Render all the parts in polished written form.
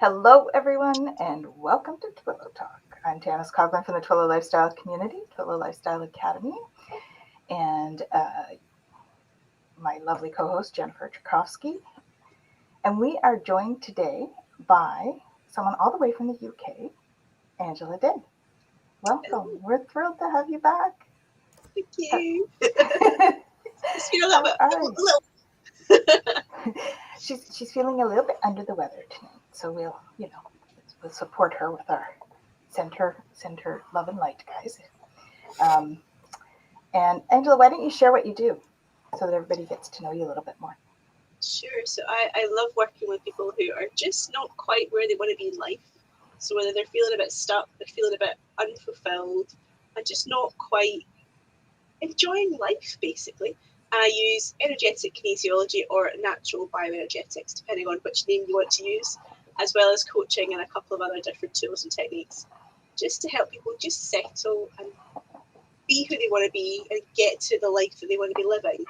Hello, everyone, and welcome to Twillow Talk. I'm Janice Coughlin from the Twillow Lifestyle Community, Twillow Lifestyle Academy, and my lovely co-host, Jennifer Tchaikovsky. And we are joined today by someone all the way from the UK, Angela Daye. Welcome. We're thrilled to have you back. Thank you. Just feel a How little are bit. you? She's feeling a little bit under the weather tonight, so we'll support her with our send her love and light, guys. And Angela, why don't you share what you do so that everybody gets to know you a little bit more? Sure. So I love working with people who are just not quite where they want to be in life. So whether they're feeling a bit stuck, they're feeling a bit unfulfilled, and just not quite enjoying life, basically. I use energetic kinesiology or natural bioenergetics, depending on which name you want to use, as well as coaching and a couple of other different tools and techniques, just to help people just settle and be who they want to be and get to the life that they want to be living.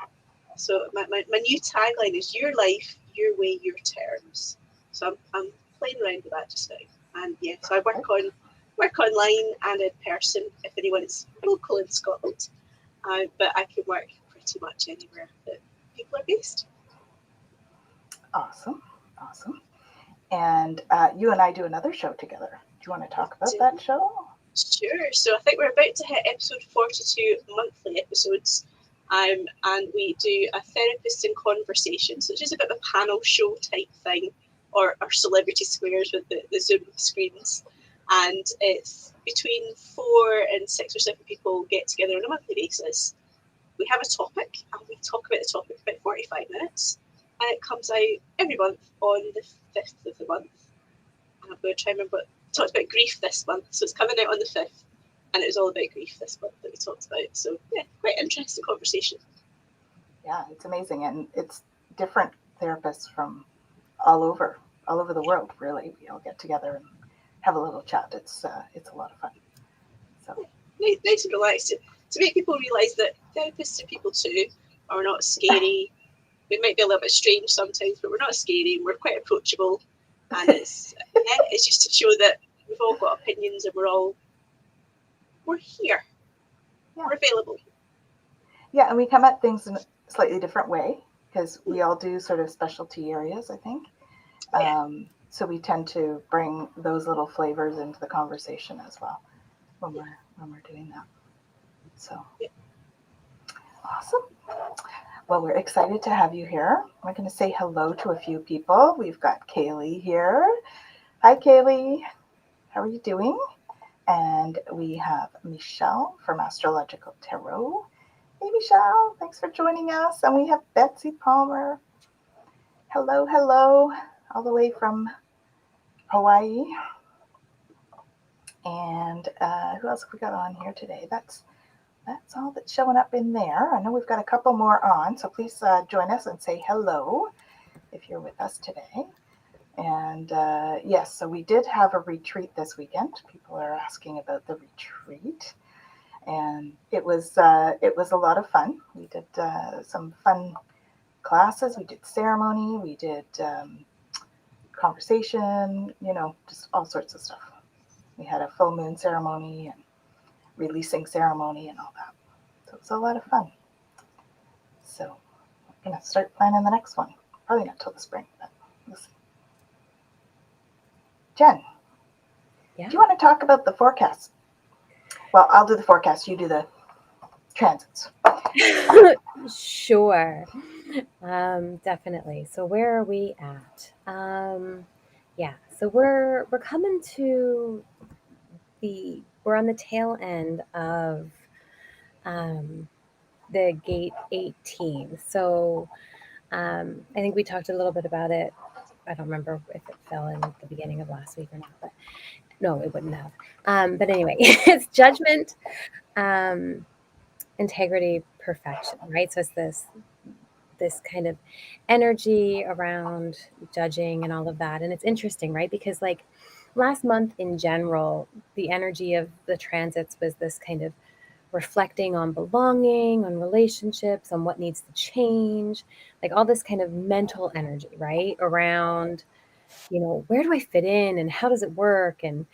So my new tagline is your life, your way, your terms. So I'm playing around with that just now. And yeah, so I work online and in person if anyone's local in Scotland. But I can work pretty much anywhere that people are based. Awesome. And you and I do another show together. Do you want to talk about that show? Sure. So I think we're about to hit episode 42 monthly episodes. And we do a therapist in conversation. So it's just a bit of a panel show type thing, or celebrity squares with the Zoom screens. And it's between 4 and 6 or 7 people get together on a monthly basis. We have a topic, and we talk about the topic for about 45 minutes. And it comes out every month on the 5th of the month. And I'm going to try and remember, talked about grief this month. So it's coming out on the 5th. And it was all about grief this month that we talked about. So yeah, quite interesting conversation. Yeah, it's amazing. And it's different therapists from all over the world, really. We all get together and have a little chat. It's a lot of fun. So nice and relaxed to make people realise that therapists are people too, are not scary. We might be a little bit strange sometimes, but we're not scary. We're quite approachable, and it's just to show that we've all got opinions and we're here. Yeah. We're available. Yeah, and we come at things in a slightly different way because we all do sort of specialty areas, I think. Yeah. So we tend to bring those little flavors into the conversation as well when we're doing that. So awesome. Well, we're excited to have you here. We're going to say hello to a few people. We've got Kaylee here. Hi, Kaylee. How are you doing? And we have Michelle from Astrological Tarot. Hey, Michelle. Thanks for joining us. And we have Betsy Palmer. Hello, all the way from Hawaii. And who else have we got on here today? That's all that's showing up in there. I know we've got a couple more on, so please join us and say hello if you're with us today. And yes, so we did have a retreat this weekend. People are asking about the retreat, and it was a lot of fun. We did some fun classes. We did ceremony. We did conversation. Just all sorts of stuff. We had a full moon ceremony and releasing ceremony and all that. So it was a lot of fun. So we're going to start planning the next one. Probably not till the spring, but we'll see. Jen, do you want to talk about the forecast? Well, I'll do the forecast. You do the transits. Sure. Definitely. So where are we at? So we're coming to we're on the tail end of the gate 18. So I think we talked a little bit about it. I don't remember if it fell in the beginning of last week or not, but no, it wouldn't have. But anyway, it's judgment, integrity, perfection, right? So it's this kind of energy around judging and all of that. And it's interesting, right? Because like last month in general, the energy of the transits was this kind of reflecting on belonging, on relationships, on what needs to change, like all this kind of mental energy, right? Around where do I fit in and how does it work and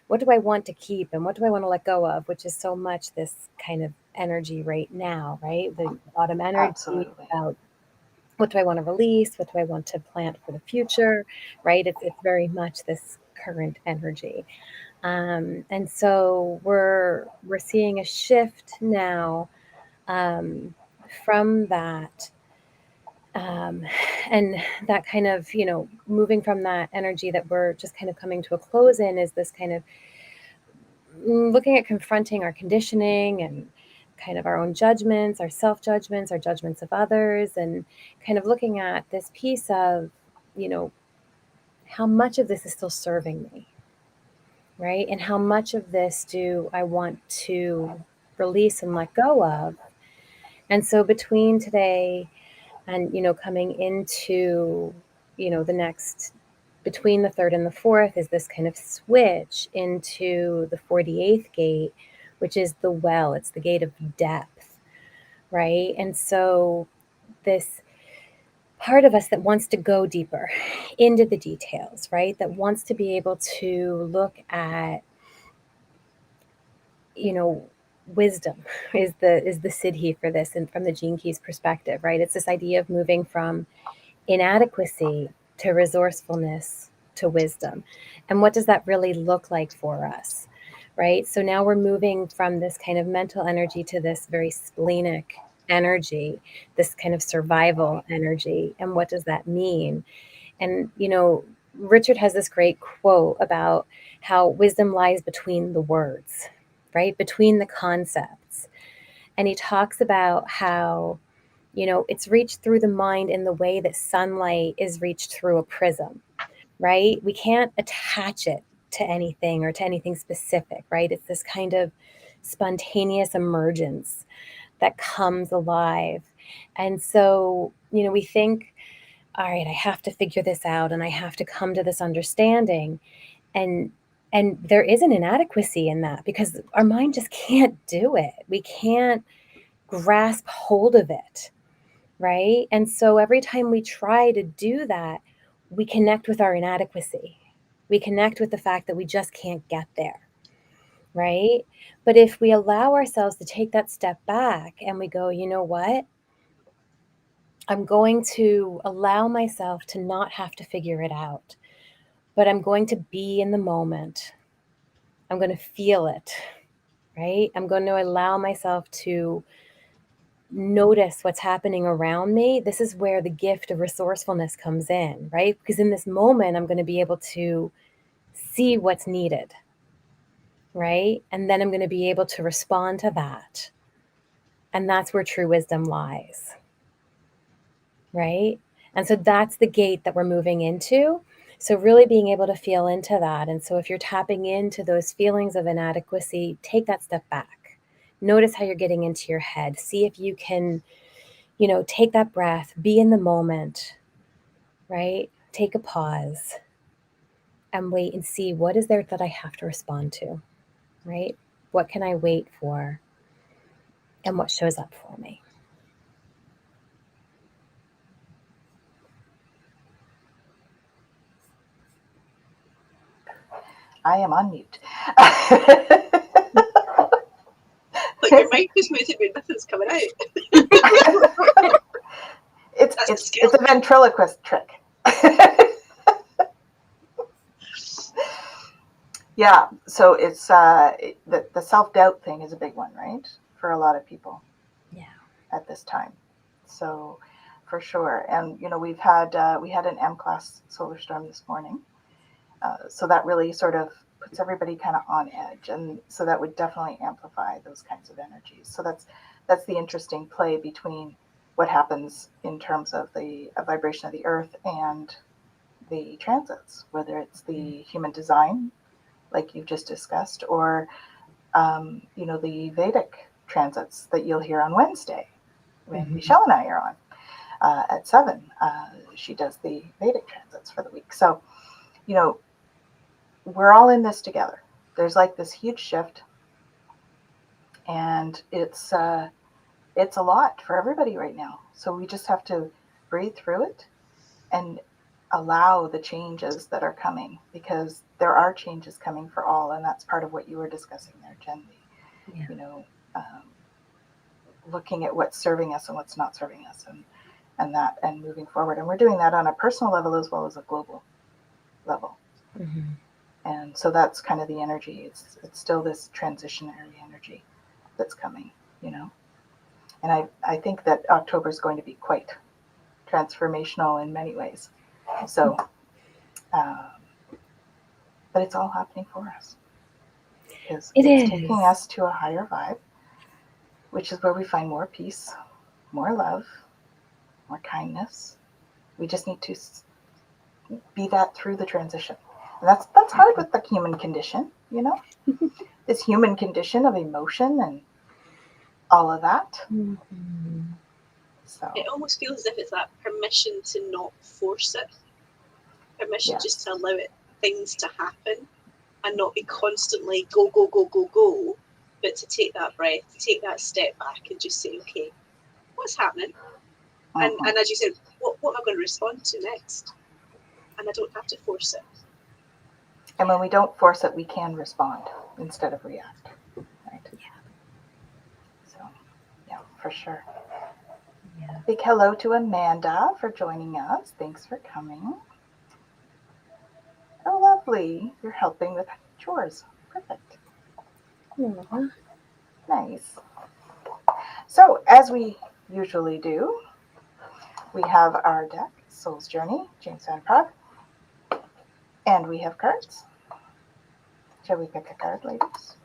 what do I want to keep and what do I want to let go of, which is so much this kind of energy right now, right? The autumn energy Absolutely. about what do I want to release? What do I want to plant for the future, right? It's very much this current energy. And so we're seeing a shift now from that. Um, and that kind of, moving from that energy that we're just kind of coming to a close in is this kind of looking at confronting our conditioning and kind of our own judgments, our self-judgments, our judgments of others, and kind of looking at this piece of, how much of this is still serving me, right? And how much of this do I want to release and let go of? And so between today and, coming into, the next, between the third and the fourth is this kind of switch into the 48th gate, which is the well, it's the gate of depth, right? And so this part of us that wants to go deeper into the details, right? That wants to be able to look at, wisdom is the siddhi for this, and from the Gene Keys perspective, right? It's this idea of moving from inadequacy to resourcefulness to wisdom. And what does that really look like for us, right? So now we're moving from this kind of mental energy to this very splenic energy, this kind of survival energy. And what does that mean? And, Richard has this great quote about how wisdom lies between the words, right? Between the concepts. And he talks about how, it's reached through the mind in the way that sunlight is reached through a prism, right? We can't attach it to anything or to anything specific, right? It's this kind of spontaneous emergence that comes alive. And so, we think, all right, I have to figure this out and I have to come to this understanding. And there is an inadequacy in that because our mind just can't do it. We can't grasp hold of it, right? And so every time we try to do that, we connect with our inadequacy. We connect with the fact that we just can't get there, right? But if we allow ourselves to take that step back and we go, you know what? I'm going to allow myself to not have to figure it out, but I'm going to be in the moment. I'm going to feel it, right? I'm going to allow myself to notice what's happening around me. This is where the gift of resourcefulness comes in, right? Because in this moment, I'm going to be able to see what's needed, right? And then I'm going to be able to respond to that. And that's where true wisdom lies, right? And so that's the gate that we're moving into. So really being able to feel into that. And so if you're tapping into those feelings of inadequacy, take that step back. Notice how you're getting into your head. See if you can, take that breath, be in the moment, right? Take a pause and wait and see what is there that I have to respond to, right? What can I wait for? And what shows up for me? I am on mute. Like your mic was moving, but nothing's coming out. It's a ventriloquist trick. Yeah, so it's the self-doubt thing is a big one, right? For a lot of people. Yeah. At this time. So for sure. And we had an M class solar storm this morning. So that really sort of puts everybody kind of on edge, and so that would definitely amplify those kinds of energies. So that's the interesting play between what happens in terms of the vibration of the earth and the transits, whether it's the human design, like you've just discussed, or the Vedic transits that you'll hear on Wednesday when Michelle and I are on at 7. She does the Vedic transits for the week. So, we're all in this together. There's like this huge shift, and it's a lot for everybody right now. So we just have to breathe through it and allow the changes that are coming, because there are changes coming for all, and that's part of what you were discussing there, Jen. Yeah. You know, looking at what's serving us and what's not serving us, and moving forward. And we're doing that on a personal level as well as a global level. Mm-hmm. And so that's kind of the energy. It's still this transitionary energy that's coming, you know. And I think that October is going to be quite transformational in many ways. So, but it's all happening for us, because it's taking us to a higher vibe, which is where we find more peace, more love, more kindness. We just need to be that through the transition. And that's hard with the human condition, you know, this human condition of emotion and all of that. Mm-hmm. So it almost feels as if it's that permission to not force it, permission just to allow things to happen and not be constantly go, go, go, go, go, but to take that breath, to take that step back and just say, okay, what's happening? And as you said, what am I going to respond to next? And I don't have to force it. And when we don't force it, we can respond instead of react. Right? Yeah. So, yeah, for sure. Yeah. Big hello to Amanda for joining us. Thanks for coming. Oh, lovely. You're helping with chores. Perfect. Aww. Nice. So, as we usually do, we have our deck, Soul's Journey, James Van Praagh, and we have cards. Shall we pick a card, ladies?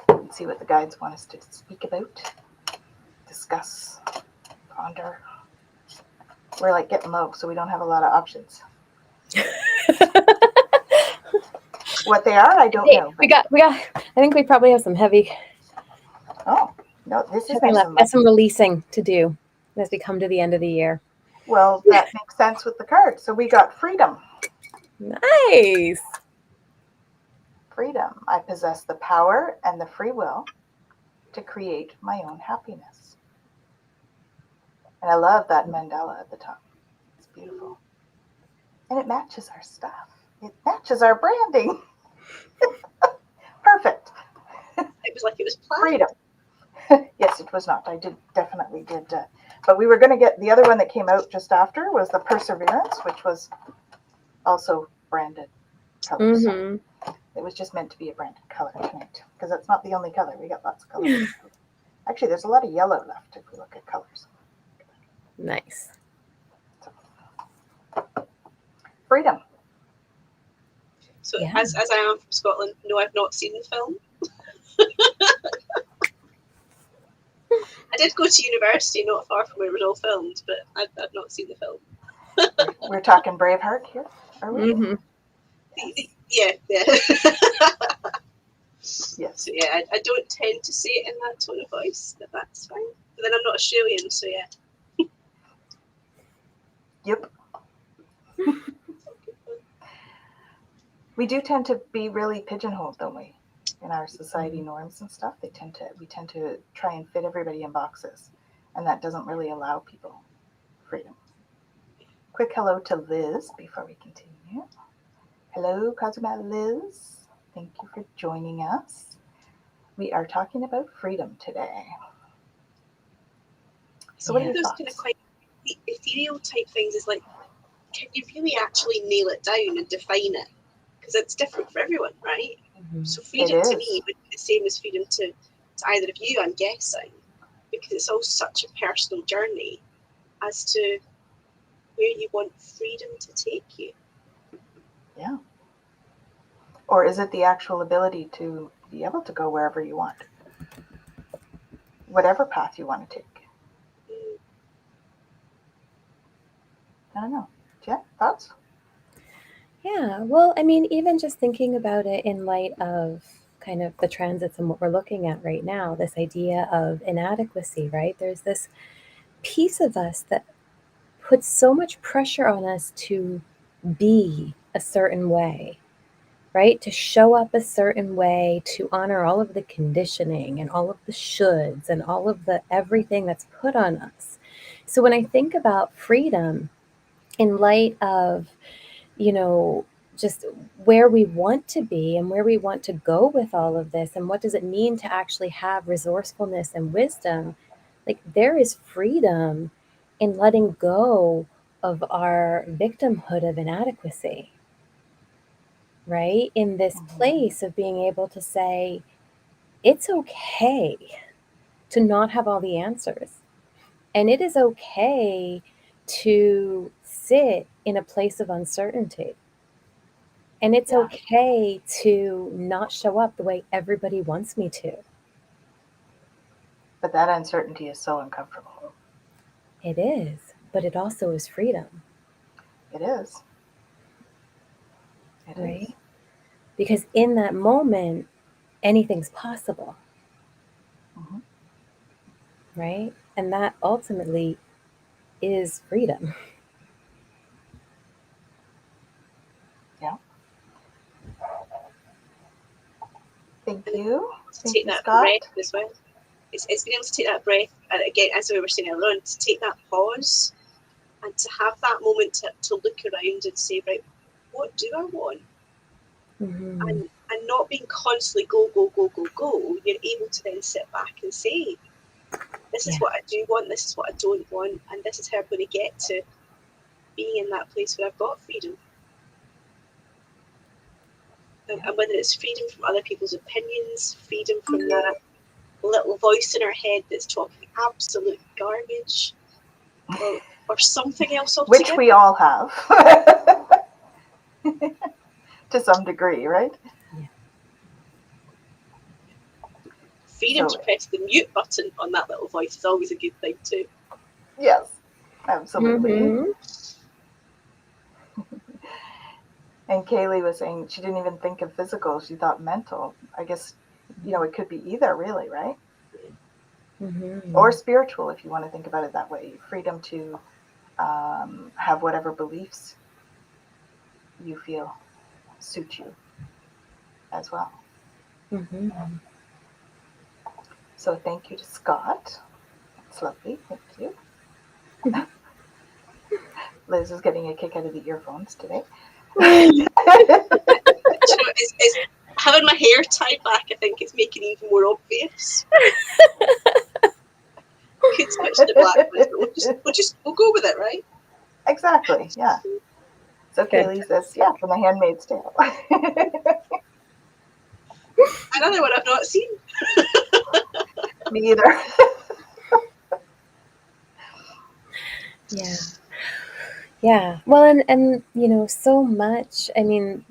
And see what the guides want us to speak about, discuss, ponder. We're like getting low, so we don't have a lot of options. What they are, I don't know. We got. I think we probably have some heavy. Oh no, this is Heavy nice left. and Got some releasing to do as we come to the end of the year. well, that makes sense with the card. So we got freedom. Nice. Freedom. I possess the power and the free will to create my own happiness. And I love that mandala at the top. It's beautiful. And it matches our stuff. It matches our branding. Perfect. It was like it was planned. Freedom. Yes, it was not. I definitely did. But we were going to get the other one that came out just after was the Perseverance, which was also branded colors. Mm-hmm. So it was just meant to be a branded color tonight, because that's not the only color. We got lots of colors. Actually, there's a lot of yellow left if we look at colors. Nice. Freedom. So Yeah. as I am from Scotland, no, I've not seen the film. I did go to university not far from where it was all filmed, but I've not seen the film. We're talking Braveheart here, are we? Mm-hmm. Yeah. Yes. So yeah, I don't tend to say it in that tone of voice, but that's fine. But then I'm not Australian, so yeah. Yep. We do tend to be really pigeonholed, don't we? In our society norms and stuff, we tend to try and fit everybody in boxes, and that doesn't really allow people freedom. Quick hello to Liz before we continue. Hello, Kazuma Liz. Thank you for joining us. We are talking about freedom today. So what are your Those thoughts? kind of quite ethereal type things is like, can you really actually nail it down and define it? Because it's different for everyone, right? Mm-hmm. So freedom to me would be the same as freedom to either of you, I'm guessing, because it's all such a personal journey as to where you want freedom to take you. Yeah. Or is it the actual ability to be able to go wherever you want? Whatever path you want to take. I don't know. Jen, thoughts? Yeah, well, I mean, even just thinking about it in light of kind of the transits and what we're looking at right now, this idea of inadequacy, right? There's this piece of us that puts so much pressure on us to be a certain way, right? To show up a certain way, to honor all of the conditioning and all of the shoulds and all of the everything that's put on us. So when I think about freedom, in light of, just where we want to be and where we want to go with all of this, and what does it mean to actually have resourcefulness and wisdom, like there is freedom in letting go of our victimhood of inadequacy, right? In this place of being able to say, it's okay to not have all the answers. And it is okay to sit in a place of uncertainty. And it's okay to not show up the way everybody wants me to. But that uncertainty is so uncomfortable. It is, but it also is freedom. It is. It right? is. Because in that moment, anything's possible. Mm-hmm. Right? And that ultimately is freedom. Yeah. Thank you. To take that Scott. breath as well. It's being able to take that breath, and again, as we were saying earlier on, to take that pause and to have that moment to look around and say, right, what do I want? Mm-hmm. And not being constantly go, go, go, go, go, you're able to then sit back and say, this is what I do want, this is what I don't want, and this is how I'm going to get to being in that place where I've got freedom. And whether it's freedom from other people's opinions, freedom from that little voice in our head that's talking absolute garbage, or something else altogether. Which we all have. To some degree, right? Yeah. Freedom to press the mute button on that little voice is always a good thing too. Yes, absolutely. Mm-hmm. And Kaylee was saying she didn't even think of physical, she thought mental. I guess, it could be either, really, right? Mm-hmm. Or spiritual, if you want to think about it that way. Freedom to have whatever beliefs you feel suit you as well. Mm-hmm. So thank you to Scott. That's lovely. Thank you. Liz is getting a kick out of the earphones today. It's having my hair tied back, I think it's making it even more obvious. Could switch to black, but we'll go with it, right? Exactly, yeah. So Kaylee says, yeah, from The Handmaid's Tale. Another one I've not seen. Me either. Yeah. Yeah. Well, and so much, I mean,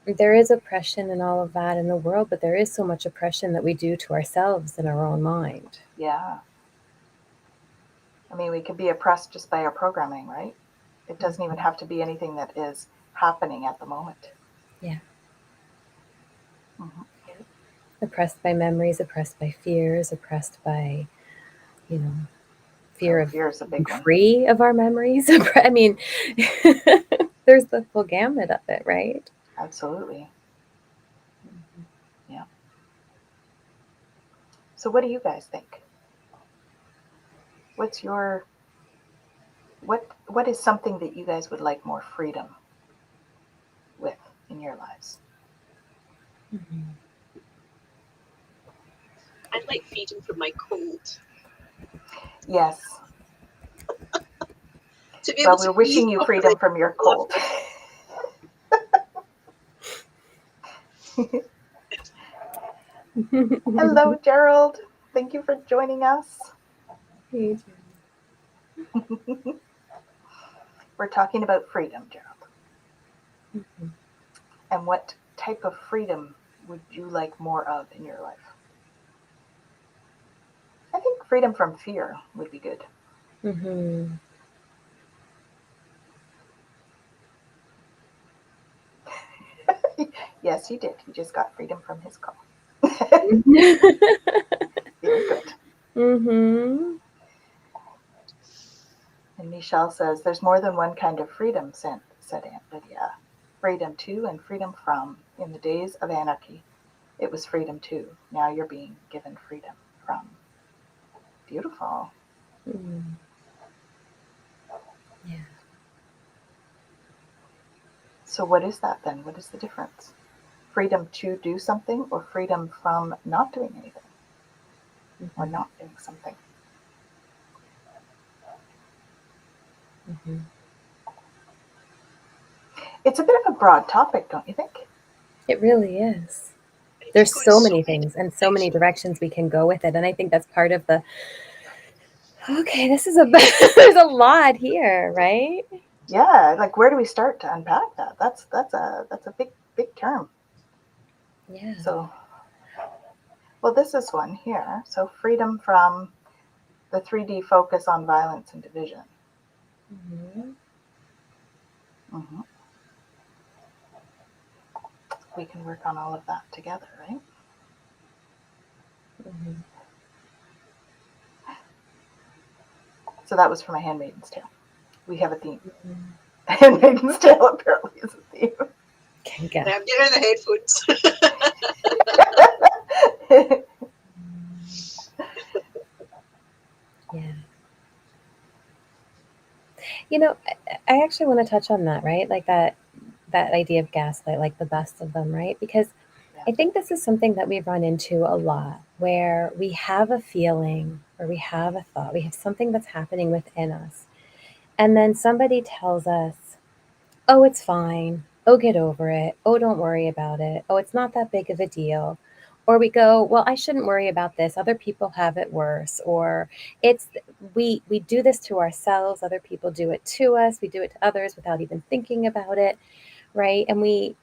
there is oppression and all of that in the world, but there is so much oppression that we do to ourselves in our own mind. Yeah. I mean, we could be oppressed just by our programming, right? It doesn't even have to be anything that is happening at the moment. Yeah. Mm-hmm. Oppressed by memories, oppressed by fears, oppressed by, fear of is a big one. Free of our memories. I mean, there's the full gamut of it, right? Absolutely. Mm-hmm. Yeah. So what do you guys think? What's your what is something that you guys would like more freedom with in your lives? Mm-hmm. I'd like freedom from my cold. Yes. To be able we're wishing you freedom from your cold. Hello, Gerald. Thank you for joining us. Hey, We're talking about freedom, Gerald. Mm-hmm. And what type of freedom would you like more of in your life? I think freedom from fear would be good. Mm-hmm. Yes, he did. He just got freedom from his call. Very good. Mm-hmm. And Michelle says, there's more than one kind of freedom, said Aunt Lydia. Freedom to and freedom from. In the days of anarchy, it was freedom to. Now you're being given freedom from. Beautiful. Mm. Yeah. So what is that then? What is the difference? Freedom to do something or freedom from not doing anything or not doing something? Mm-hmm. It's a bit of a broad topic, don't you think? It really is. It There's can go in so so many many things and different so many directions. directions we can go with it. And I think that's part of the, okay, this is there's a lot here, right? Yeah, like where do we start to unpack that? That's a big term. Yeah. So, well, this is one here. So freedom from the 3D focus on violence and division. Mm-hmm. Mm-hmm. We can work on all of that together, right? Mm-hmm. So that was from A Handmaiden's Tale. We have a theme. Mm-hmm. A Handmaiden's Tale apparently is a theme. Okay, good. I'm getting the headphones. Yeah. You know, I actually want to touch on that, right? Like that idea of gaslight, like the best of them, right? Because Yeah. I think this is something that we run into a lot where we have a feeling or we have a thought, we have something that's happening within us. And then somebody tells us, oh, it's fine. Oh, get over it. Oh, don't worry about it. Oh, it's not that big of a deal. Or we go, well, I shouldn't worry about this. Other people have it worse. Or it's we do this to ourselves. Other people do it to us. We do it to others without even thinking about it, right? And we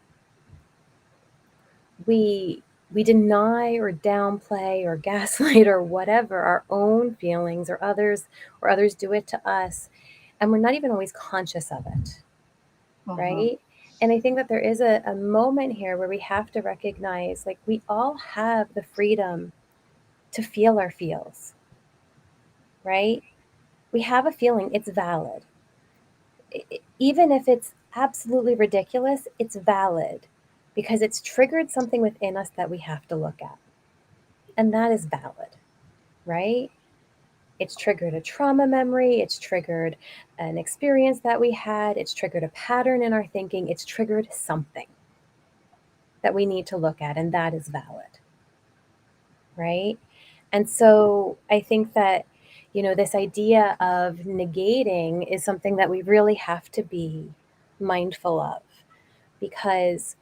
deny or downplay or gaslight or whatever our own feelings or others do it to us, and we're not even always conscious of it, Mm-hmm. right? And I think that there is a moment here where we have to recognize, like, we all have the freedom to feel our feels, right? We have a feeling, it's valid. Even if it's absolutely ridiculous, it's valid because it's triggered something within us that we have to look at. And that is valid, right? It's triggered a trauma memory. It's triggered an experience that we had. It's triggered a pattern in our thinking. It's triggered something that we need to look at, and that is valid, right? And so I think that, this idea of negating is something that we really have to be mindful of, because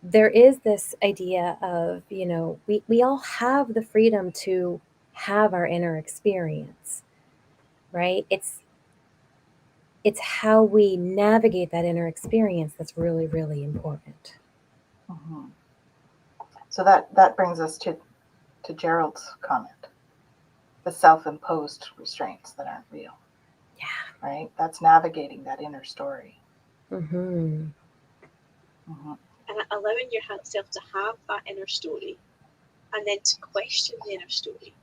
there is this idea of, we all have the freedom to have our inner experience, right? It's how we navigate that inner experience that's really, really important. Mm-hmm. So that brings us to Gerald's comment, the self-imposed restraints that aren't real. Yeah. Right? That's navigating that inner story. Mm-hmm. Mm-hmm. And allowing yourself to have that inner story and then to question the inner story.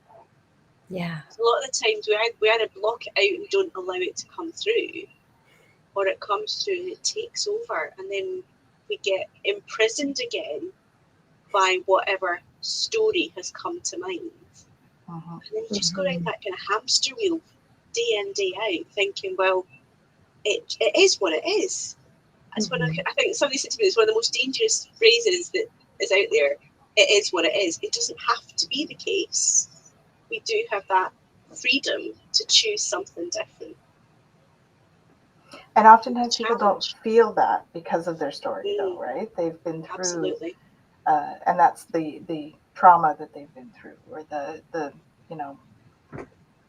Yeah. So a lot of the times we either block it out and don't allow it to come through, or it comes through and it takes over, and then we get imprisoned again by whatever story has come to mind. Mm-hmm. And then you just go around that kind of hamster wheel day in, day out, thinking, well, it is what it is. That's when I think somebody said to me, it's one of the most dangerous phrases that is out there. It is what it is. It doesn't have to be the case. We do have that freedom to choose something different. And oftentimes people don't Challenge. feel that because of their story, though, right? They've been through, Absolutely. And that's the trauma that they've been through, or the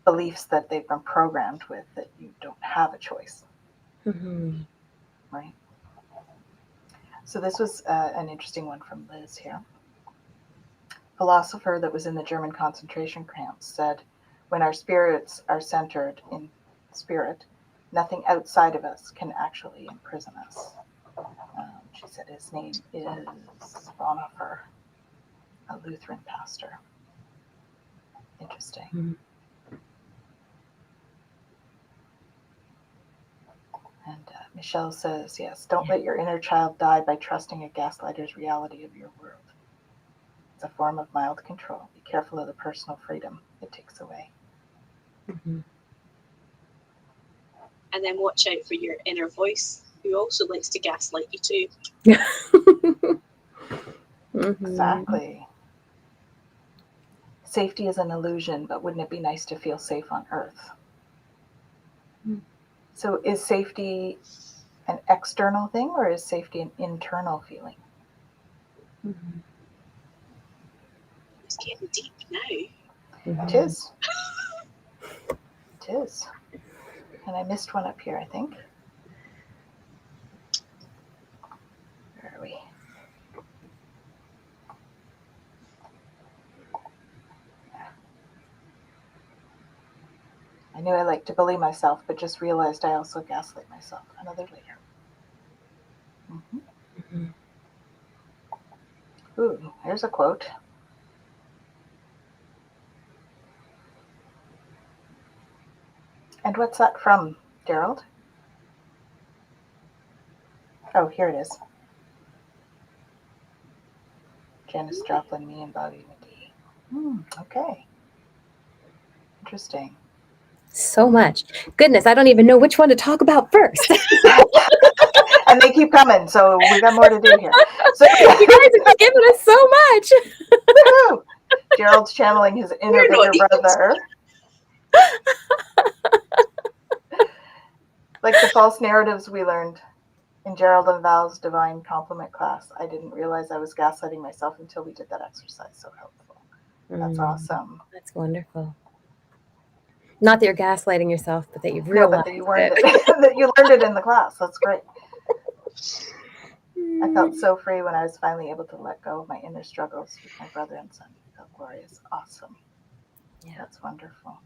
beliefs that they've been programmed with, that you don't have a choice, Mm-hmm. right? So this was an interesting one from Liz here. Philosopher that was in the German concentration camps said, when our spirits are centered in spirit, nothing outside of us can actually imprison us. She said his name is Bonhoeffer, a Lutheran pastor. Interesting. Mm-hmm. And Michelle says, yes, don't let your inner child die by trusting a gaslighter's reality of your world. It's a form of mild control. Be careful of the personal freedom it takes away. Mm-hmm. And then watch out for your inner voice who also likes to gaslight you too. Exactly. Safety is an illusion, but wouldn't it be nice to feel safe on Earth? So is safety an external thing, or is safety an internal feeling? It's getting deep now. It is. It is. And I missed one up here, I think. Where are we? I knew I liked to bully myself, but just realized I also gaslight myself. Another layer. Ooh, there's a quote. And what's that from, Gerald? Oh, here it is. Janis Joplin, me and Bobby McGee. Okay. Interesting. So much. Goodness, I don't even know which one to talk about first. And they keep coming, so we got more to do here. So you guys are giving us so much. woohoo! Gerald's channeling his inner bigger brother. Like the false narratives we learned in Gerald and Val's Divine Compliment class. I didn't realize I was gaslighting myself until we did that exercise. So helpful. That's awesome. That's wonderful. Not that you're gaslighting yourself, but that you've No, realized but that you learned it. That you learned it in the class. That's great. I felt so free when I was finally able to let go of my inner struggles with my brother and son. It felt glorious. Awesome. Yeah. That's wonderful.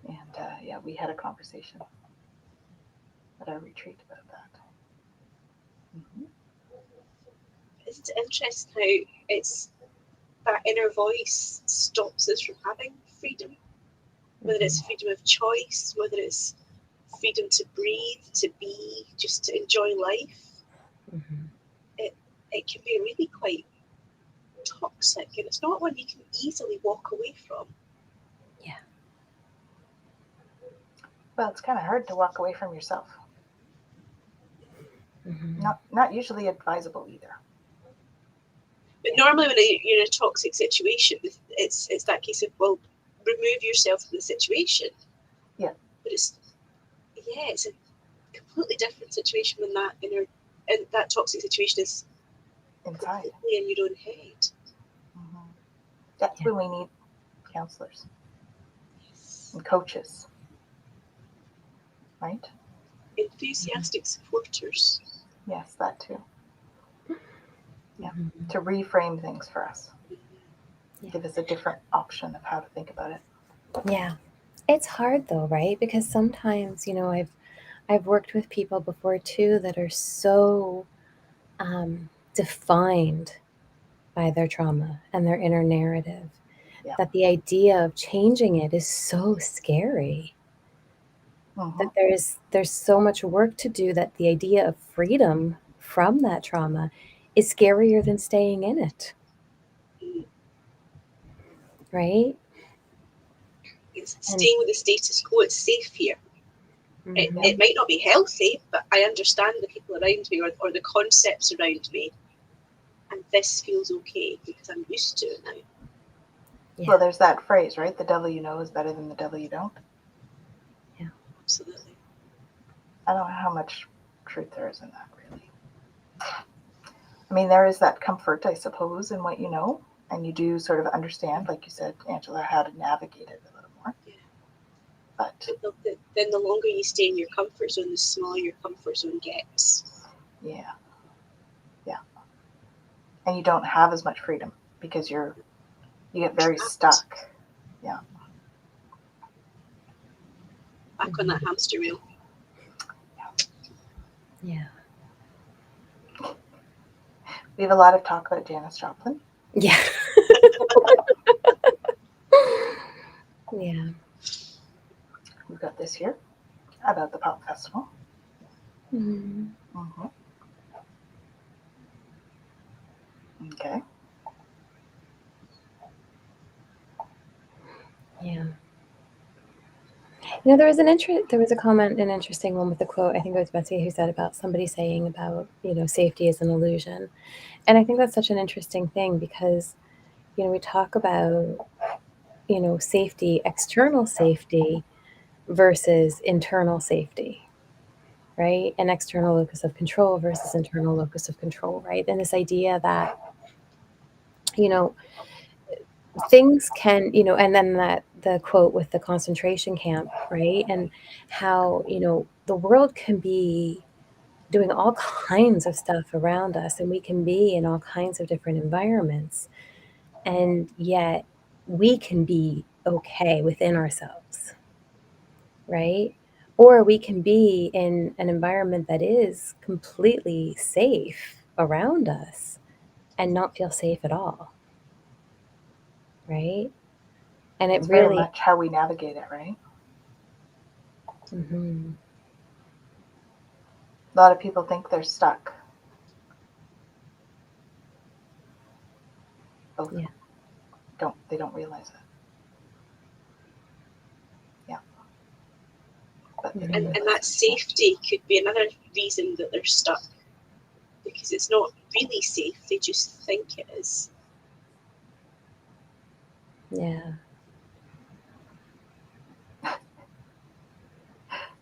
And yeah, we had a conversation at our retreat about that. It's interesting how it's that inner voice stops us from having freedom, whether it's freedom of choice, whether it's freedom to breathe, to be, just to enjoy life. It can be really quite toxic, and it's not one you can easily walk away from. Yeah. Well, it's kind of hard to walk away from yourself. Not usually advisable either. But normally when you're in a toxic situation, it's that case of, well, remove yourself from the situation. Yeah. But it's a completely different situation when and that toxic situation is inside, completely in your own head. That's when we need counselors and coaches, right? Enthusiastic supporters. Yes, that too. Yeah, to reframe things for us. Give us a different option of how to think about it. Yeah. It's hard though, right? Because sometimes, I've worked with people before too that are so defined by their trauma and their inner narrative that the idea of changing it is so scary. That there's so much work to do, that the idea of freedom from that trauma is scarier than staying in it. Right? It's staying with the status quo. It's safe here. It might not be healthy, but I understand the people around me or the concepts around me, and this feels okay because I'm used to it now. Yeah. Well, there's that phrase, right? The devil you know is better than the devil you don't. Yeah, absolutely. I don't know how much truth there is in that, really. I mean, there is that comfort, I suppose, in what you know, and you do sort of understand, like you said, Angela, how to navigate it a little more. Yeah. But then the longer you stay in your comfort zone, the smaller your comfort zone gets. Yeah. Yeah. And you don't have as much freedom because you get very stuck. Yeah. Back on that hamster wheel. Yeah. We have a lot of talk about Janis Joplin. Yeah. Yeah. We've got this here about the pop festival. Okay. Yeah. There was a comment, an interesting one with the quote. I think it was Betsy who said about somebody saying about safety is an illusion, and I think that's such an interesting thing because we talk about safety, external safety versus internal safety, right? An external locus of control versus internal locus of control, right? And this idea that things can, and then that the quote with the concentration camp, right? And how, the world can be doing all kinds of stuff around us and we can be in all kinds of different environments. And yet we can be okay within ourselves, right? Or we can be in an environment that is completely safe around us and not feel safe at all, right? And it It's very really, much how we navigate it, right? mm-hmm. A lot of people think they're stuck. Both Yeah. they don't realize it. Yeah. But they don't And realize that it. safety could be another reason that they're stuck, because it's not really safe, they just think it is. Yeah.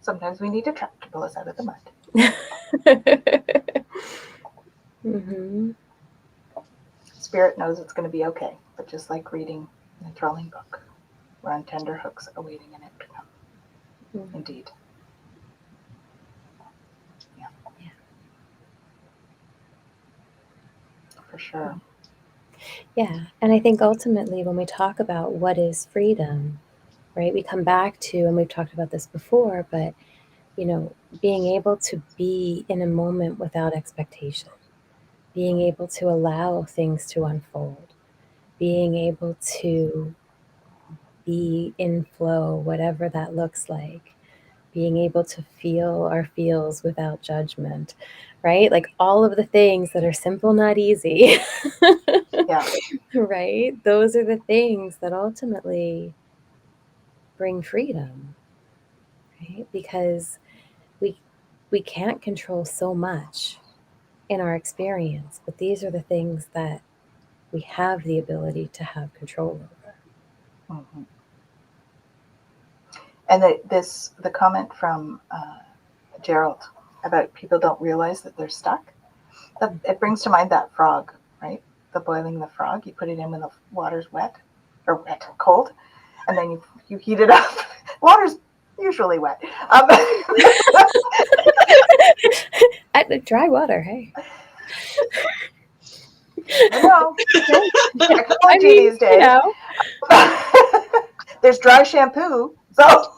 Sometimes we need a truck to pull us out of the mud. Mm-hmm. Spirit knows it's going to be okay, but just like reading an enthralling book, we're on tender hooks awaiting an outcome. Mm-hmm. Indeed. Yeah. Yeah. For sure. Yeah. And I think ultimately when we talk about what is freedom, right, we come back to, and we've talked about this before, but being able to be in a moment without expectation, being able to allow things to unfold, being able to be in flow, whatever that looks like, being able to feel our feels without judgment, right? Like all of the things that are simple, not easy. Yeah. Right? Those are the things that ultimately bring freedom, right? Because we can't control so much in our experience, but these are the things that we have the ability to have control over. Mm-hmm. And the comment from Gerald about people don't realize that they're stuck, it brings to mind that frog, right? The boiling the frog, you put it in when the water's cold, and then you heat it up. Water's usually wet. Dry water, hey. No, technology these days. There's dry shampoo, so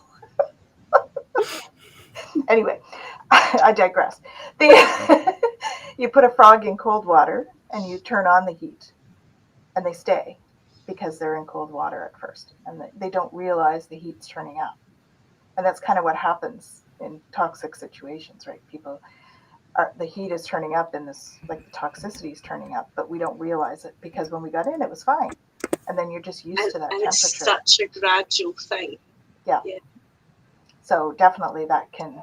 anyway, I digress. You put a frog in cold water and you turn on the heat, and they stay because they're in cold water at first, and they don't realize the heat's turning up. And that's kind of what happens in toxic situations, right? The heat is turning up in this, like the toxicity is turning up, but we don't realize it because when we got in, it was fine. And then you're just used to that and temperature. It's such a gradual thing. Yeah. So definitely that can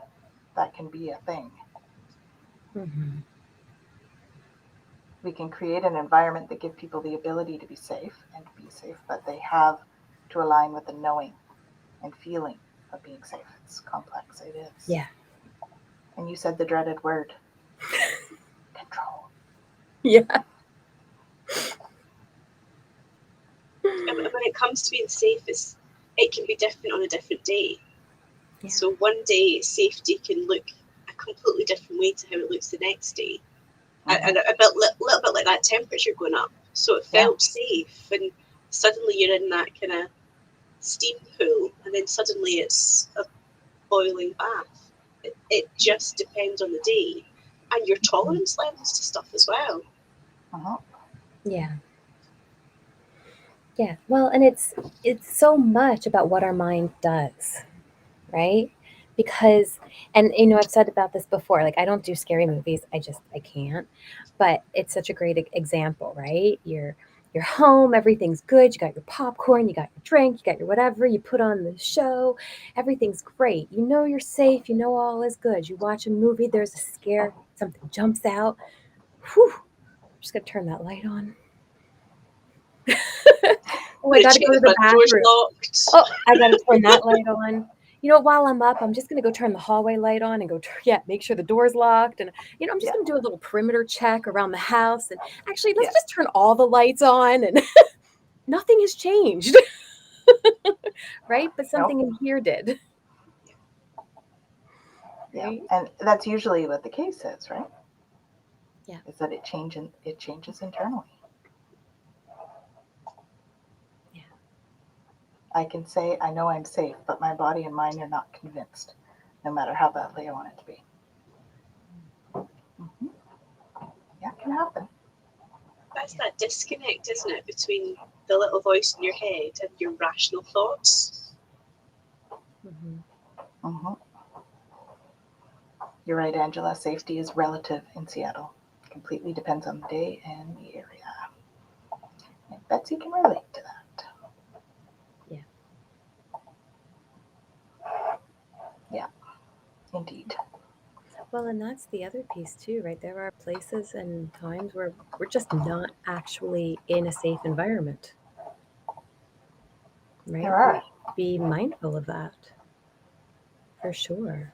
be a thing. Mm-hmm. We can create an environment that gives people the ability to be safe, but they have to align with the knowing and feeling of being safe. It's complex. It is. Yeah. And you said the dreaded word. Control. Yeah. And when it comes to being safe, it can be different on a different day. Yeah. So one day safety can look a completely different way to how it looks the next day. Mm-hmm. And a little bit like that temperature going up. So it felt safe, and suddenly you're in that kind of steam pool, and then suddenly it's a boiling bath. It just depends on the day and your tolerance levels to stuff as well. Uh-huh. Yeah. Yeah. Well, and it's so much about what our mind does, right? Because, and I've said about this before, like I don't do scary movies. I can't. But it's such a great example, right? You're you're home, everything's good, you got your popcorn, you got your drink, you got your whatever, you put on the show, everything's great. You know you're safe, you know all is good. You watch a movie, there's a scare, something jumps out. Whew, I'm just gonna turn that light on. Oh, I gotta go to the Door's bathroom. locked. Oh, I gotta turn that light on. While I'm up, I'm just gonna go turn the hallway light on and go, make sure the door's locked. And, I'm just gonna do a little perimeter check around the house. And actually, let's just turn all the lights on, and nothing has changed. Right? But something in here did. Yeah. Right? And that's usually what the case is, right? Yeah. Is that it changes internally. Yeah. I can say I know I'm safe, but my body and mind are not convinced, no matter how badly I want it to be. Mm-hmm. Yeah, it can happen. That's that disconnect, isn't it, between the little voice in your head and your rational thoughts? Mm-hmm. Mm-hmm. You're right, Angela. Safety is relative in Seattle. It completely depends on the day and the area. And Betsy can relate to that. Yeah. Yeah, indeed. Well, and that's the other piece too, right? There are places and times where we're just not actually in a safe environment. Right? There are. Be mindful of that. For sure.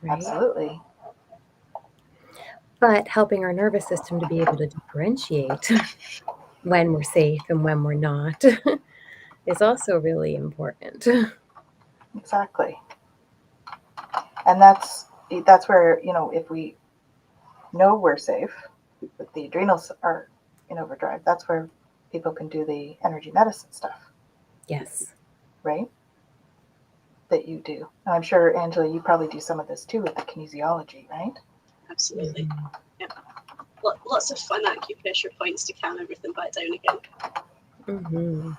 Right? Absolutely. But helping our nervous system to be able to differentiate when we're safe and when we're not is also really important. Exactly. And that's where, if we know we're safe, but the adrenals are in overdrive, that's where people can do the energy medicine stuff. Yes. Right? That you do. And I'm sure, Angela, you probably do some of this too with the kinesiology, right? Absolutely. Mm-hmm. Yep. Lots of fun acupressure points to calm everything back down again. Mm-hmm.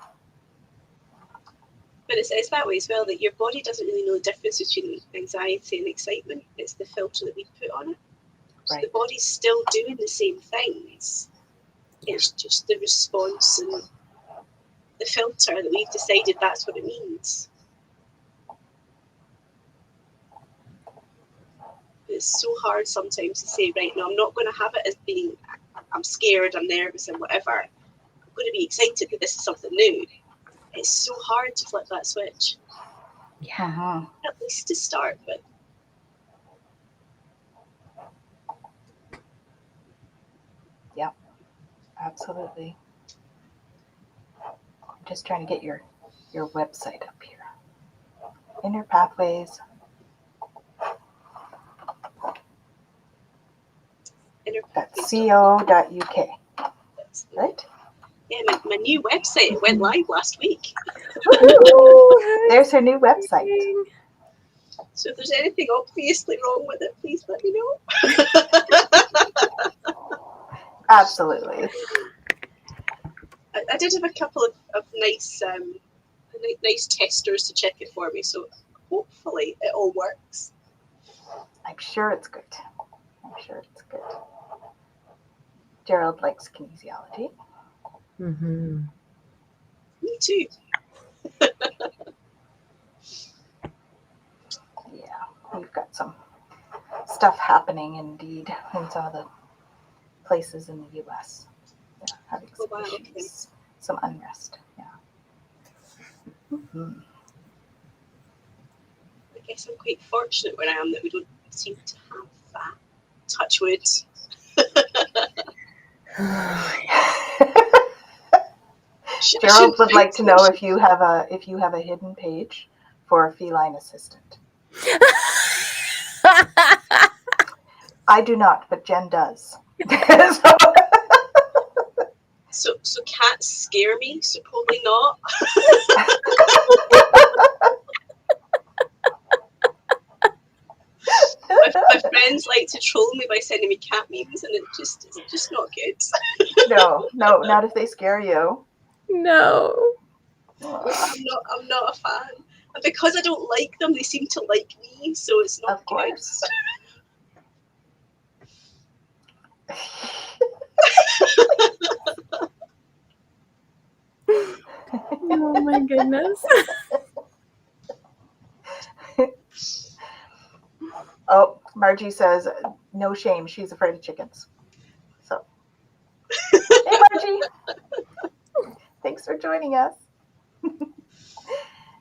But it's that way as well, that your body doesn't really know the difference between anxiety and excitement. It's the filter that we put on it. So Right. the body's still doing the same things. Yeah. It's just the response and the filter that we've decided that's what it means. It's so hard sometimes to say, right, no, I'm not going to have it as being, I'm scared, I'm nervous and whatever. I'm going to be excited that this is something new. It's so hard to flip that switch. Yeah. Mm-hmm. At least to start with. Yeah, absolutely. I'm just trying to get your website up here. Inner Pathways. That's co.uk. Right? Yeah, my new website went live last week. There's her new website. So if there's anything obviously wrong with it, please let me know. Absolutely. I did have a couple of nice testers to check it for me, so hopefully it all works. I'm sure it's good. Gerald likes kinesiology. Mm-hmm. Me too. Yeah, we've got some stuff happening indeed in some of the places in the U.S. Yeah, having some issues, some unrest. Yeah. Mm-hmm. I guess I'm quite fortunate where I am that we don't seem to have that. Touch wood. Gerald would like to know if you have a hidden page for a feline assistant. I do not, but Jen does. So cats scare me, so probably not. my friends like to troll me by sending me cat memes, and it's just not good. No, not if they scare you. No. I'm not a fan. And because I don't like them, they seem to like me, so it's not of course. good. Oh my goodness. Oh, Margie says, no shame. She's afraid of chickens. So, hey, Margie. Thanks for joining us.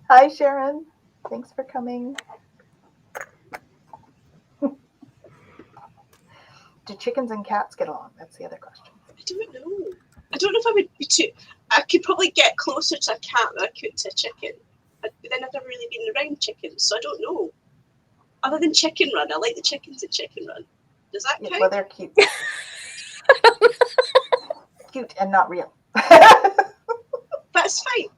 Hi, Sharon. Thanks for coming. Do chickens and cats get along? That's the other question. I don't know. I don't know if I would be too. I could probably get closer to a cat than I could to a chicken. But then I've never really been around chickens, so I don't know. Other than Chicken Run, I like the chickens in Chicken Run. Does that count? Well, they're cute. Cute and not real. That's fine.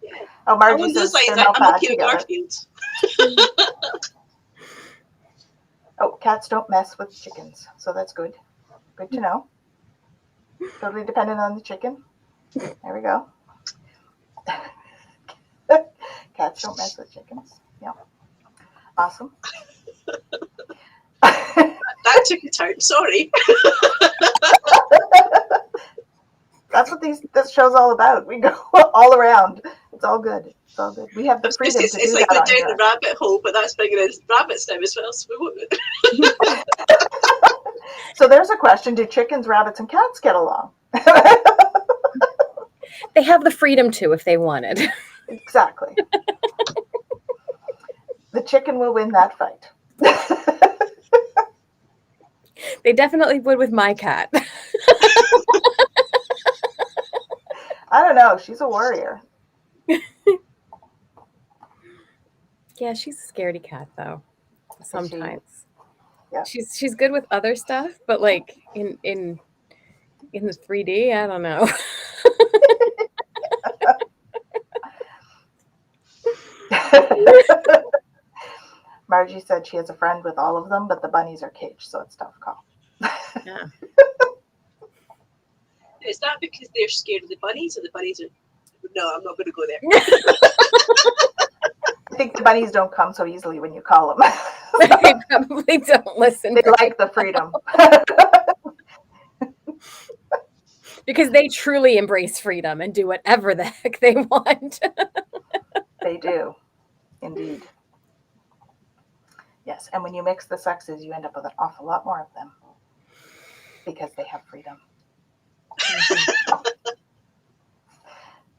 Yeah. Oh, Margie Along says those lines, they're not I'm bad okay with together. Garfield. Oh, cats don't mess with chickens, so that's good. Good to know. Totally dependent on the chicken. There we go. Cats don't mess with chickens. Yeah. Awesome. That took a turn. Sorry. That's what this show's all about. We go all around. It's all good. It's all good. We have the freedom to It's do like that going on down here. the rabbit hole, but that's bringing in rabbits now as well. So we won't. So there's a question: do chickens, rabbits, and cats get along? They have the freedom to if they wanted. Exactly. The chicken will win that fight. They definitely would with my cat. I don't know. She's a warrior. Yeah, she's a scaredy cat though. Sometimes. Yeah. She's good with other stuff, but like in the 3D, I don't know. Margie said she has a friend with all of them, but the bunnies are caged, so it's tough call. Yeah. Is that because they're scared of the bunnies, or the bunnies are? No, I'm not going to go there. I think the bunnies don't come so easily when you call them. They probably don't listen. They like the freedom. Because they truly embrace freedom and do whatever the heck they want. They do, indeed. Yes, and when you mix the sexes, you end up with an awful lot more of them because they have freedom.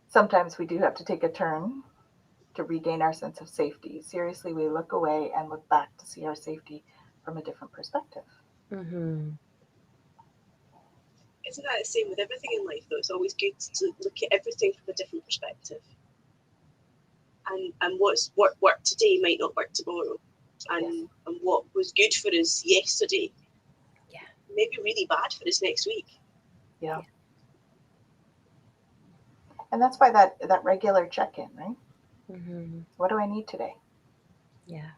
Sometimes we do have to take a turn to regain our sense of safety. Seriously, we look away and look back to see our safety from a different perspective. Mm-hmm. Isn't that the same with everything in life, though? It's always good to look at everything from a different perspective. And what's worked today might not work tomorrow. And what was good for us yesterday, maybe really bad for us next week. Yeah. And that's why that regular check-in, right? Mm-hmm. What do I need today? Yeah.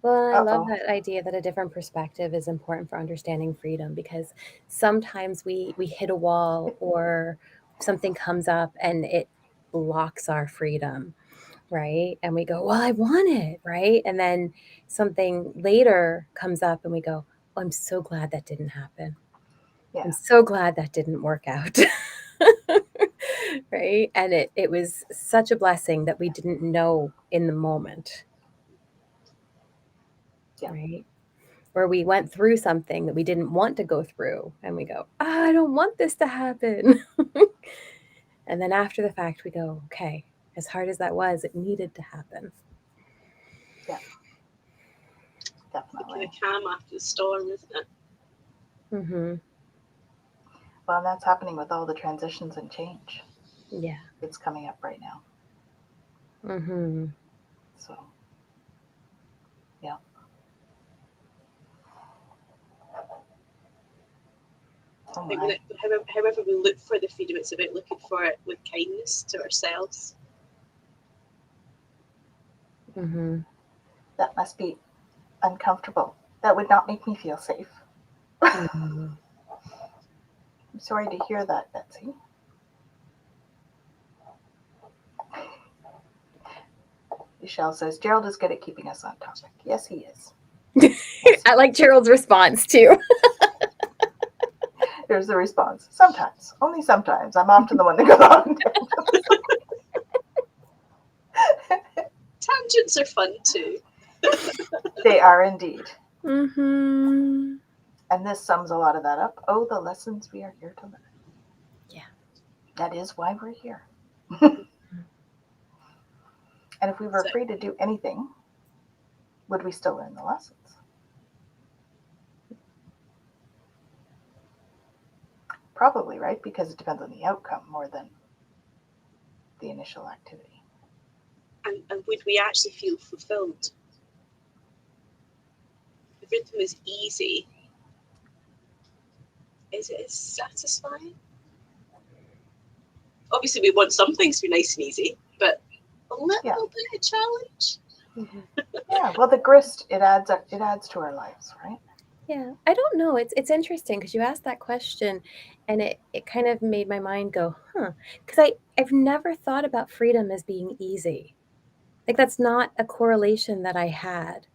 Well, I love that idea that a different perspective is important for understanding freedom, because sometimes we hit a wall or something comes up and it blocks our freedom, right? And we go, well, I want it, right? And then something later comes up and we go, oh, I'm so glad that didn't happen. Yeah. I'm so glad that didn't work out. Right? And it was such a blessing that we didn't know in the moment. Yeah. Right? Where we went through something that we didn't want to go through and we go, I don't want this to happen. And then after the fact, we go, okay, as hard as that was, it needed to happen. Yeah. Definitely. The calm after the storm, isn't it? Mm-hmm. Well, and that's happening with all the transitions and change. Yeah. It's coming up right now. Mm-hmm. So, yeah. Oh my. However we look for the freedom, it's about looking for it with kindness to ourselves. Mm-hmm. That must be uncomfortable. That would not make me feel safe. Mm-hmm. I'm sorry to hear that, Betsy. Michelle says, Gerald is good at keeping us on topic. Yes, he is. I like Gerald's response too. Here's the response. Sometimes, only sometimes. I'm often the one that goes on. Tangents are fun too. They are indeed. Mm-hmm. And this sums a lot of that up. Oh, the lessons we are here to learn. Yeah. That is why we're here. And if we were free to do anything, would we still learn the lessons? Probably, right? Because it depends on the outcome more than the initial activity. And would we actually feel fulfilled? If rhythm is easy, is it as satisfying? Obviously, we want some things to be nice and easy, but a little bit of challenge. Mm-hmm. Yeah, well, the grist, it adds to our lives, right? Yeah, I don't know. It's interesting because you asked that question, and it kind of made my mind go, huh? Because I've never thought about freedom as being easy. Like that's not a correlation that I had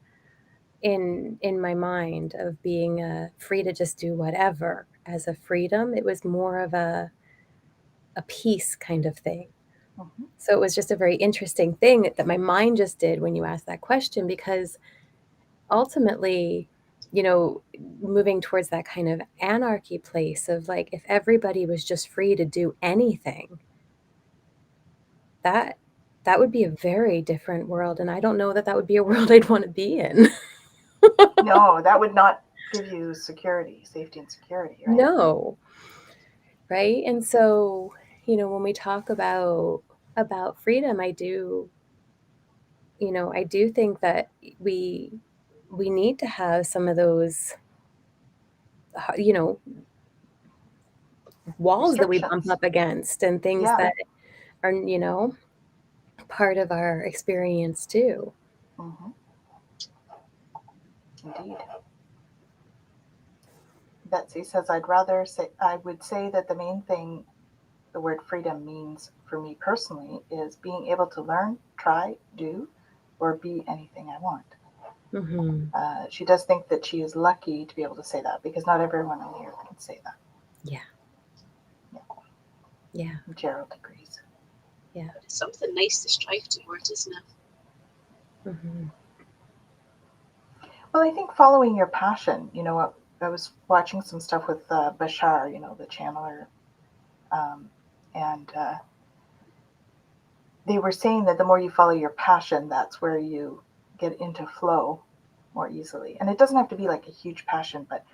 in my mind of being free to just do whatever as a freedom. It was more of a peace kind of thing. Mm-hmm. So it was just a very interesting thing that my mind just did when you asked that question, because ultimately, moving towards that kind of anarchy place of like, if everybody was just free to do anything, that would be a very different world. And I don't know that would be a world I'd want to be in. No, that would not give you safety and security, right? No. Right. And so, when we talk about freedom, I do think that we need to have some of those, walls that we bump up against and things that are, part of our experience too. Mm-hmm. Indeed. Betsy says, I would say that the main thing the word freedom means for me personally is being able to learn, try, do, or be anything I want. Mm-hmm. She does think that she is lucky to be able to say that because not everyone in here can say that. Yeah. Yeah. Gerald agrees. Yeah. But it's something nice to strive towards, isn't it? Mm-hmm. Well, I think following your passion, I was watching some stuff with Bashar, the channeler, and they were saying that the more you follow your passion, that's where you get into flow more easily. And it doesn't have to be like a huge passion, but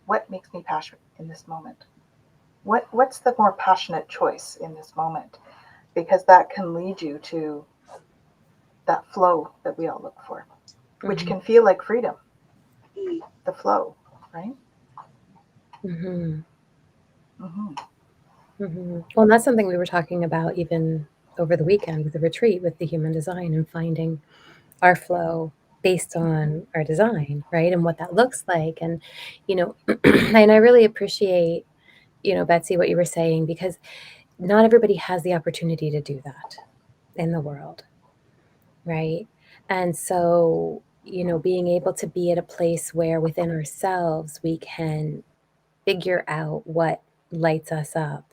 what makes me passionate in this moment? What's the more passionate choice in this moment? Because that can lead you to that flow that we all look for, which Mm-hmm. can feel like freedom. Mm. The flow, right? Mm-hmm. Mm-hmm. Mm-hmm. Well, that's something we were talking about even over the weekend with the retreat with the human design and finding our flow based on our design, right? And what that looks like. And, and I really appreciate, Betsy, what you were saying, because not everybody has the opportunity to do that in the world, right? And so, being able to be at a place where within ourselves we can figure out what lights us up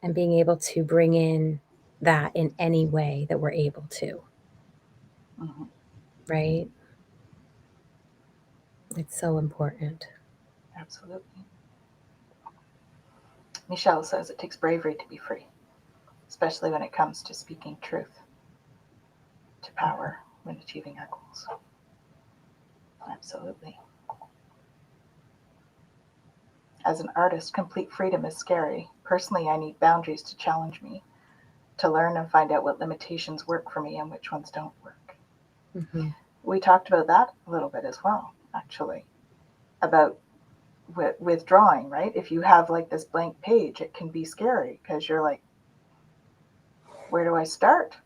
and being able to bring in that in any way that we're able to, Mm-hmm. right? It's so important. Absolutely. Michelle says it takes bravery to be free, especially when it comes to speaking truth to power when achieving our goals. Absolutely. As an artist, complete freedom is scary. Personally, I need boundaries to challenge me, to learn and find out what limitations work for me and which ones don't work. Mm-hmm. We talked about that a little bit as well, actually, about withdrawing, right? If you have like this blank page, it can be scary because you're like, where do I start?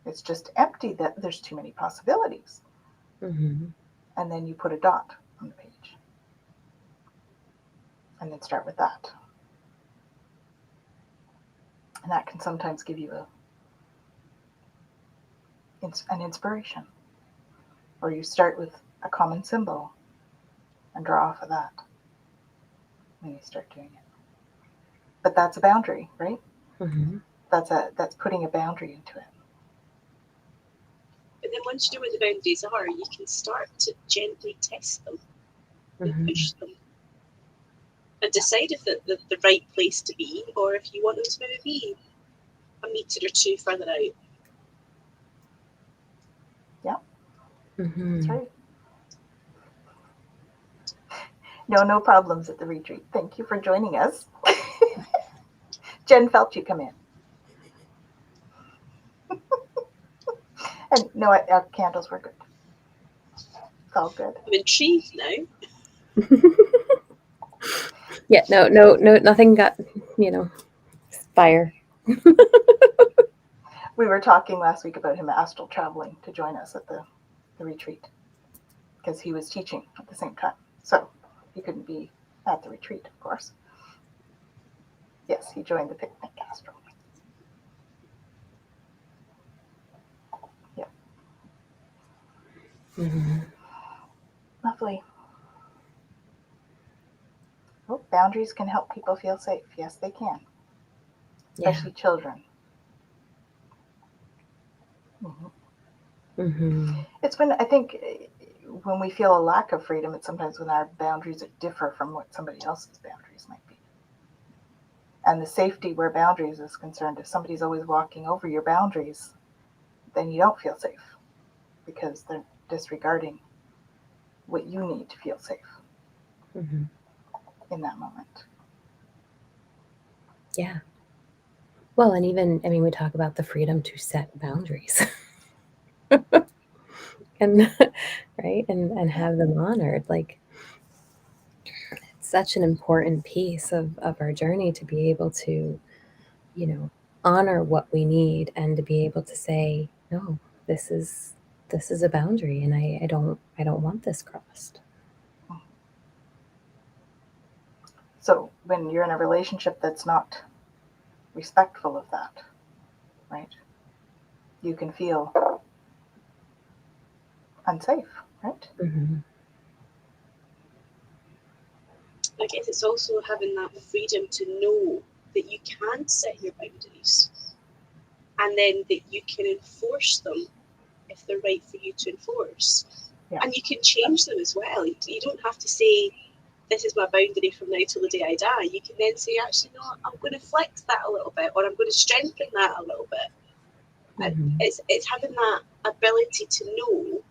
It's just empty, that there's too many possibilities. Mm-hmm. And then you put a dot on the page and then start with that. And that can sometimes give you an inspiration. Or you start with a common symbol and draw off of that when you start doing it. but that's a boundary, right? Mm-hmm. That's putting a boundary into it. But then once you know what the boundaries are, you can start to gently test them and Mm-hmm. push them and decide if they're the right place to be, or if you want them to maybe be a meter or two further out. Yeah, Mm-hmm. that's right. No problems at the retreat. Thank you for joining us. Jen felt you come in. And no, our candles were good. It's all good. I'm intrigued now. Yeah, no, nothing got, fire. We were talking last week about him astral traveling to join us at the retreat because he was teaching at the same time. So he couldn't be at the retreat, of course. Yes, he joined the picnic astral. Yeah. Mm-hmm. Lovely. Oh, boundaries can help people feel safe. Yes, they can, especially children. Mm-hmm. Mm-hmm. It's when I think when we feel a lack of freedom, it's sometimes when our boundaries differ from what somebody else's boundaries might be. And the safety where boundaries is concerned, if somebody's always walking over your boundaries, then you don't feel safe because they're disregarding what you need to feel safe Mm-hmm. in that moment. Yeah. Well, and even, we talk about the freedom to set boundaries. And right, and have them honored. Like, it's such an important piece of our journey to be able to, honor what we need and to be able to say, no, this is a boundary, and I don't want this crossed. So when you're in a relationship that's not respectful of that, right, you can feel unsafe, right? Mm-hmm. I guess it's also having that freedom to know that you can set your boundaries and then that you can enforce them if they're right for you to enforce. Yeah. And you can change them as well. You don't have to say, this is my boundary from now till the day I die. You can then say, actually, no, I'm going to flex that a little bit, or I'm going to strengthen that a little bit. Mm-hmm. It's having that ability to know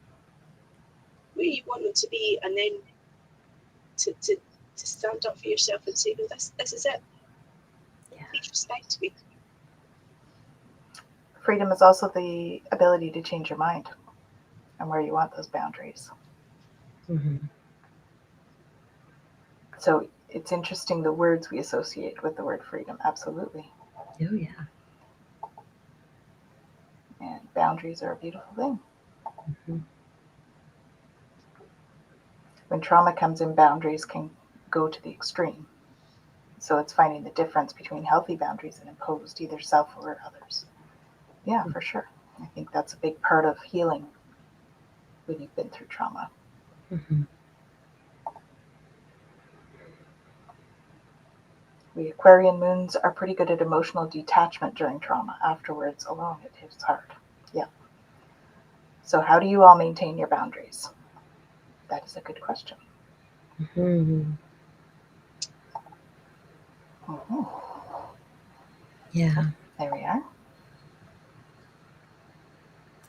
where you want them to be, and then to stand up for yourself and say, no, this is it. Yeah. Please respect me. Freedom is also the ability to change your mind and where you want those boundaries. Mm-hmm. So it's interesting the words we associate with the word freedom. Absolutely. Oh, yeah. And boundaries are a beautiful thing. Mm-hmm. When trauma comes in, boundaries can go to the extreme. So it's finding the difference between healthy boundaries and imposed, either self or others. Yeah, for sure. I think that's a big part of healing when you've been through trauma. Mm-hmm. We Aquarian moons are pretty good at emotional detachment during trauma. Afterwards, alone, it hits hard. Yeah. So how do you all maintain your boundaries? That is a good question. Mm-hmm. Mm-hmm. Yeah. There we are.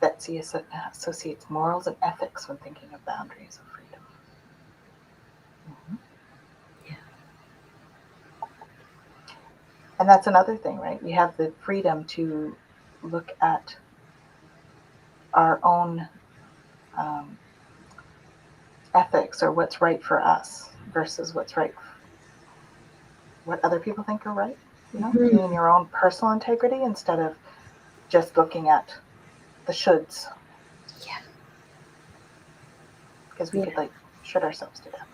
Betsy associates morals and ethics when thinking of boundaries of freedom. Mm-hmm. Yeah. And that's another thing, right? We have the freedom to look at our own ethics or what's right for us versus what's right, what other people think are right. Mm-hmm. Being in your own personal integrity instead of just looking at the shoulds. Yeah. Because we could should ourselves to death.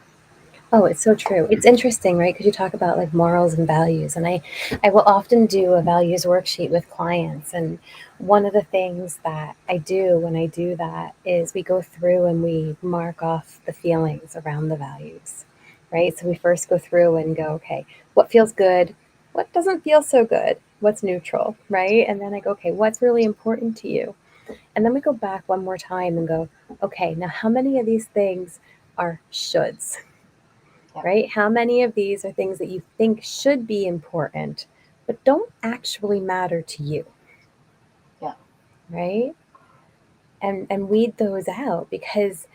Oh, it's so true. It's interesting, right? Because you talk about like morals and values, and I will often do a values worksheet with clients. And one of the things that I do when I do that is we go through and we mark off the feelings around the values, right? So we first go through and go, okay, what feels good? what doesn't feel so good? What's neutral, right? And then I go, okay, what's really important to you? And then we go back one more time and go, okay, now how many of these things are shoulds, right? How many of these are things that you think should be important, but don't actually matter to you? Yeah. Right? And weed those out, because,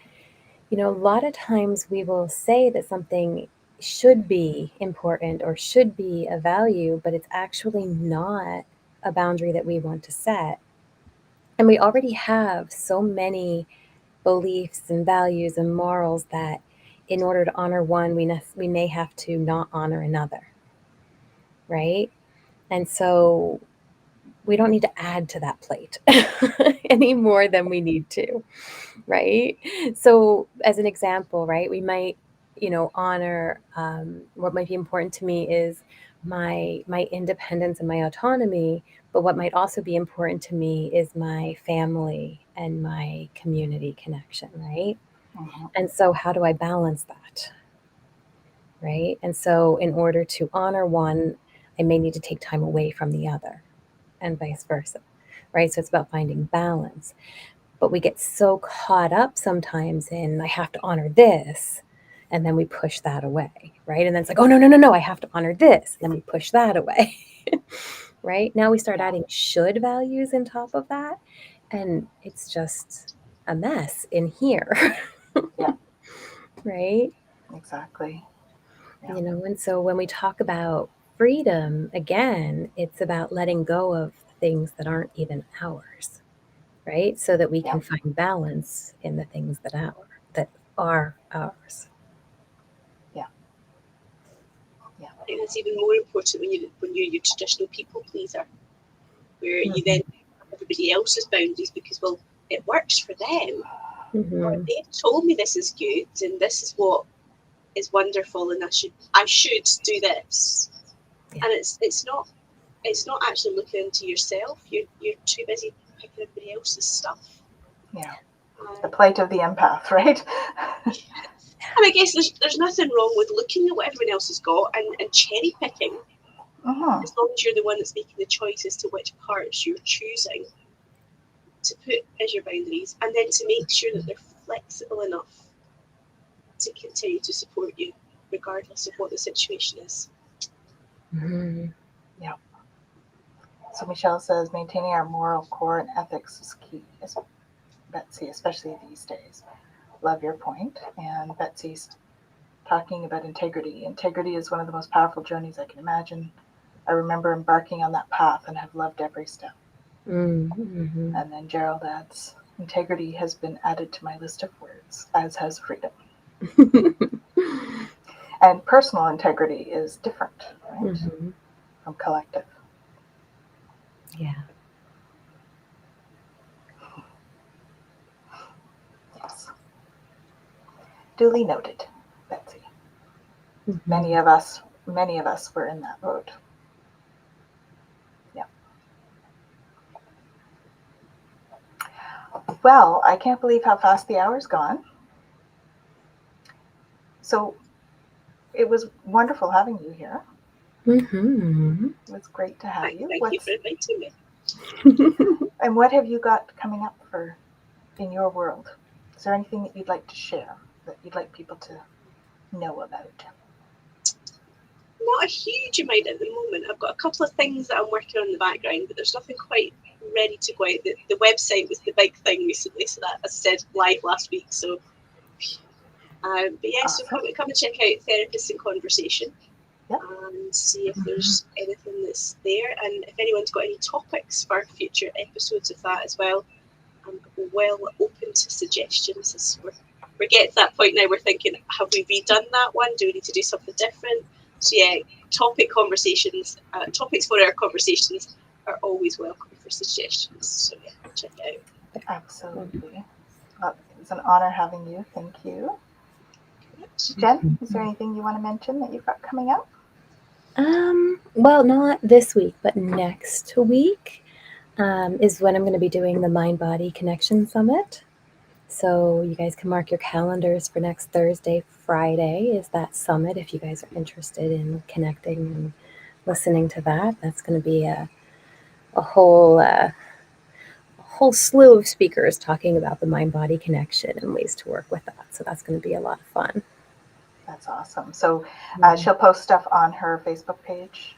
a lot of times we will say that something should be important or should be a value, but it's actually not a boundary that we want to set. And we already have so many beliefs and values and morals that in order to honor one, we may have to not honor another, right? And so we don't need to add to that plate any more than we need to, right? So as an example, right, we might, honor what might be important to me is my independence and my autonomy, but what might also be important to me is my family and my community connection, right? Mm-hmm. And so how do I balance that? Right? And so in order to honor one, I may need to take time away from the other, and vice versa, right? So it's about finding balance. But we get so caught up sometimes in, I have to honor this, and then we push that away, right? And then it's like, oh, no, no, no, no, I have to honor this, and then we push that away, right? Now we start adding should values on top of that, and it's just a mess in here. Yeah. Right? Exactly. Yeah. And so when we talk about freedom, again, it's about letting go of things that aren't even ours, right? So that we can find balance in the things that are ours. Yeah. Yeah. I think that's even more important when you're your traditional people pleaser, where you then have everybody else's boundaries because, well, it works for them. Or they've told me this is good and this is what is wonderful, and I should do this. Yeah. And it's not actually looking into yourself. You're too busy picking everybody else's stuff. Yeah. The plight of the empath, right? And I guess there's nothing wrong with looking at what everyone else has got and cherry picking, as long as you're the one that's making the choice as to which parts you're choosing to put as your boundaries, and then to make sure that they're flexible enough to continue to support you regardless of what the situation is. Yeah. So Michelle says maintaining our moral core and ethics is key, Betsy, especially these days. Love your point. And Betsy's talking about integrity. Integrity is one of the most powerful journeys I can imagine. I remember embarking on that path and have loved every step. Mm-hmm. And then Gerald adds, integrity has been added to my list of words, as has freedom. And personal integrity is different, right? From collective. Yeah. Yes. Duly noted, Betsy. Many of us were in that boat. Yeah. Well, I can't believe how fast the hour's gone. So it was wonderful having you here. It was great to have you. Thank you for inviting me. And what have you got coming up in your world? Is there anything that you'd like to share, that you'd like people to know about? Not a huge amount at the moment. I've got a couple of things that I'm working on in the background, but there's nothing quite ready to go out. The website was the big thing recently, so that, as I said, live last week. So, but yeah, awesome. So come and check out Therapists in Conversation and see if there's anything that's there, and if anyone's got any topics for future episodes of that as well. I'm well open to suggestions. As we're getting to that point now. We're thinking, have we redone that one? Do we need to do something different? So yeah, topics for our conversations are always welcome for suggestions. So yeah, check it out. Absolutely. Well, it was an honor having you. Thank you. Jen, is there anything you want to mention that you've got coming up? Well, not this week, but next week is when I'm going to be doing the Mind Body Connection Summit. So you guys can mark your calendars for next Thursday, Friday is that summit if you guys are interested in connecting and listening to that. That's going to be a whole slew of speakers talking about the mind-body connection and ways to work with that. So that's going to be a lot of fun. That's awesome. So she'll post stuff on her Facebook page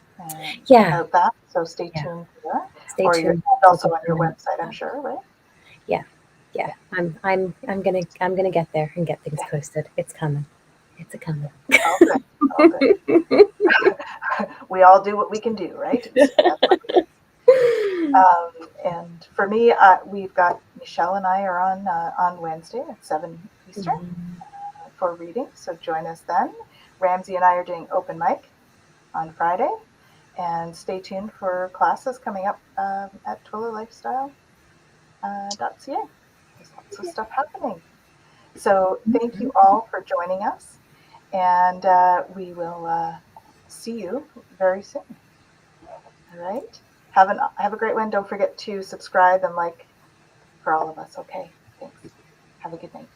about that. So stay tuned there. Stay or tuned. Also on your website, I'm sure, right? Yeah. I'm gonna get there and get things posted. It's coming. It's a coming. Okay. We all do what we can do, right? And for me, we've got Michelle and I are on Wednesday at 7 Eastern for reading. So join us then. Ramsey and I are doing open mic on Friday. And stay tuned for classes coming up at twillowlifestyle.ca. There's lots of stuff happening. So thank you all for joining us. And we will see you very soon. All right. Have a great one. Don't forget to subscribe and like for all of us. Okay. Thanks. Have a good night.